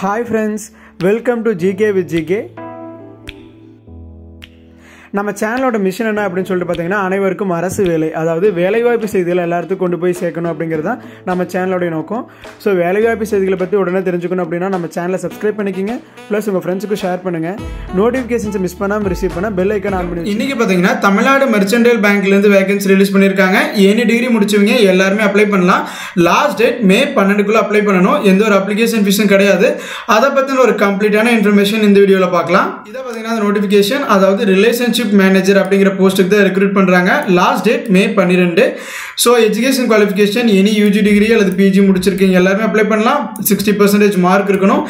Hi friends, welcome to GK with GK. நம்ம சேனலோட mission என்ன அப்படின்னு சொல்லிட்டு பார்த்தீங்கன்னா அனைவருக்கும் அரசு வேலை, அதாவது வேலைவாய்ப்பு செய்திகளை எல்லாத்துக்கும் கொண்டு போய் சேர்க்கணும் அப்படிங்கிறது தான் நம்ம சேனலோடைய நோக்கம். ஸோ வேலைவாய்ப்பு செய்திகளை பற்றி உடனே தெரிஞ்சுக்கணும் அப்படின்னா நம்ம சேனலை சப்ஸ்கிரைப் பண்ணிக்கிங்க, ப்ளஸ் உங்கள் ஃப்ரெண்ட்ஸுக்கு ஷேர் பண்ணுங்கள். நோட்டிஃபிகேஷன்ஸை மிஸ் பண்ணாமல் ரிசீவ் பண்ண பெல் ஐக்கான் ஆன் பண்ணி. இன்றைக்கி பார்த்தீங்கன்னா தமிழ்நாடு மெர்ச்சன்டைல் பேங்க்லேருந்து வேகன்சி ரிலீஸ் பண்ணியிருக்காங்க. எனி டிகிரி முடிச்சவங்க எல்லாருமே அப்ளை பண்ணலாம். லாஸ்ட் டேட் மே 12 அப்ளை பண்ணணும். எந்த ஒரு அப்ளிகேஷன் ஃபீஸும் கிடையாது. அதை பற்றின ஒரு கம்ப்ளீட்டான இன்ஃபர்மேஷன் இந்த வீடியோவில் பார்க்கலாம். இதை பார்த்தீங்கன்னா நோட்டிஃபிகேஷன், அதாவது ரிலேஷன்ஷிப் மேனேஜர் அப்படிங்கிற போஸ்ட்டுக்கு தான் ரெக்ரூட் பண்ணுறாங்க. லாஸ்ட் டேட் மே 12. So education qualification any UG degree அல்லது பிஜி முடிச்சிருக்கீங்க எல்லாருமே அப்ளை பண்ணலாம். 60% மார்க் இருக்கணும்.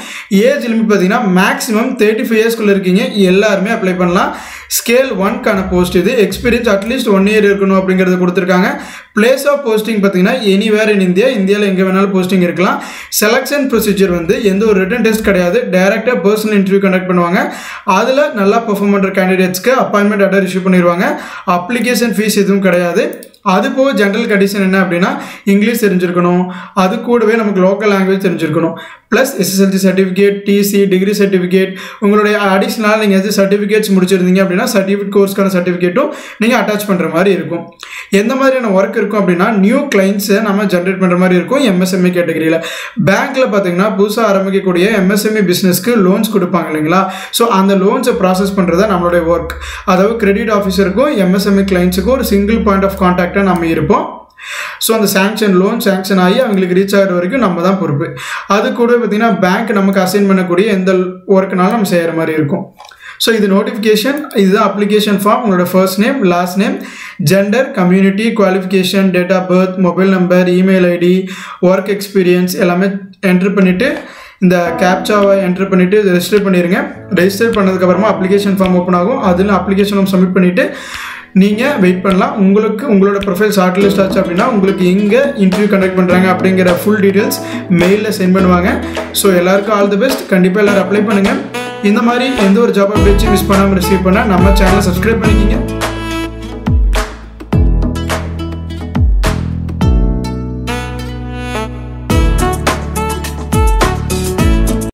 ஏஜ் லிமிட் பார்த்தீங்கன்னா மேக்ஸிமம் 35 இயர்ஸ்க்குள்ளே இருக்கீங்க எல்லாருமே அப்ளை பண்ணலாம். ஸ்கேல் 1க்கான போஸ்ட் இது. எக்ஸ்பீரியன்ஸ் அட்லீஸ்ட் 1 இயர் இருக்கணும் அப்படிங்கிறத கொடுத்துருக்காங்க. பிளேஸ் ஆஃப் போஸ்டிங் பார்த்தீங்கன்னா எனிவேர் இன் இந்தியா, இந்தியாவில் எங்கே வேணாலும் போஸ்டிங் இருக்கலாம். செலெக்ஷன் ப்ரொசீஜர் வந்து எந்த ஒரு ரிட்டன் டெஸ்ட் கிடையாது, டைரெக்டாக பர்சனல் இன்டர்வியூ கண்டக்ட் பண்ணுவாங்க. அதில் நல்லா பெர்ஃபார்ம் பண்ணுற கேண்டிடேட்ஸ்க்கு அப்பாயின்மெண்ட் ஆர்டர் இஷ்யூ பண்ணிடுவாங்க. அப்ளிகேஷன் ஃபீஸ் எதுவும் கிடையாது. அது போக ஜென்ரல் கண்டிஷன் என்ன அப்படின்னா இங்கிலீஷ் தெரிஞ்சிருக்கணும், அது கூடவே நமக்கு லோக்கல் லாங்குவேஜ் தெரிஞ்சிருக்கணும். Plus SSLC certificate, TC, degree certificate, உங்களுடைய அடிஷ்னலாக நீங்கள் எது சர்டிஃபிகேட்ஸ் முடிச்சிருந்தீங்க அப்படின்னா சர்டிஃபிகேட் கோர்ஸ்க்கான சர்டிஃபிகேட்டும் நீங்கள் அட்டாச் பண்ணுற மாதிரி இருக்கும். எந்த மாதிரியான ஒர்க் இருக்கும் அப்படின்னா நியூ கிளைண்ட்ஸை நம்ம ஜென்ரேட் பண்ணுற மாதிரி இருக்கும். எம்எஸ்எம்இ கேட்டகரியில் பேங்க்கில் பார்த்தீங்கன்னா புதுசாக ஆரம்பிக்கக்கூடிய எம்எஸ்எம்இ பிஸ்னஸ்க்கு லோன்ஸ் கொடுப்பாங்க இல்லைங்களா. ஸோ அந்த லோன்ஸை ப்ராசஸ் பண்ணுறது தான் நம்மளுடைய ஒர்க். அதாவது கிரெடிட் ஆஃபீஸருக்கும் எம்எஸ்எம்இ கிளைண்ட்ஸுக்கும் ஒரு சிங்கிள் பாயிண்ட் ஆஃப் கான்டாக்டாக நம்ம இருப்போம். ஸோ அந்த லோன் சேங்ஷன் ஆகி அவங்களுக்கு ரீச் ஆகிற வரைக்கும் நம்ம தான் பொறுப்பு. அது கூட பார்த்தீங்கன்னா பேங்க் நமக்கு அசைன் பண்ணக்கூடிய எந்த ஒர்க்குனாலும் நம்ம செய்கிற மாதிரி இருக்கும். ஸோ இது நோட்டிஃபிகேஷன், இதுதான் அப்ளிகேஷன் ஃபார்ம். உங்களோட first name, last name, gender, community, qualification, date of birth, mobile number, email ID, work experience எல்லாமே என்ட்ரு பண்ணிவிட்டு இந்த கேப்சாவை என்ட்ரு பண்ணிவிட்டு ரெஜிஸ்டர் பண்ணிடுங்க. ரெஜிஸ்டர் பண்ணதுக்கப்புறமா அப்ளிகேஷன் ஃபார்ம் ஓப்பன் ஆகும். அதில் அப்ளிகேஷனும் சப்மிட் பண்ணிவிட்டு நீங்கள் வெயிட் பண்ணலாம். உங்களோட ப்ரொஃபைல் ஷார்ட் லிஸ்ட் ஆச்சு அப்படின்னா உங்களுக்கு எங்கே இன்டர்வியூ கண்டக்ட் பண்ணுறாங்க அப்படிங்கிற ஃபுல் டீட்டெயில்ஸ் மெயிலில் சென்ட் பண்ணுவாங்க. ஸோ எல்லாருக்கும் ஆல் தி பெஸ்ட். கண்டிப்பாக எல்லோரும் அப்ளை பண்ணுங்கள். இந்த மாதிரி எந்த ஒரு ஜாப் அப்டேட்ஸும் மிஸ் பண்ணாமல் ரிசீவ் பண்ண நம்ம சேனலை சப்ஸ்கிரைப் பண்ணிக்கிங்க.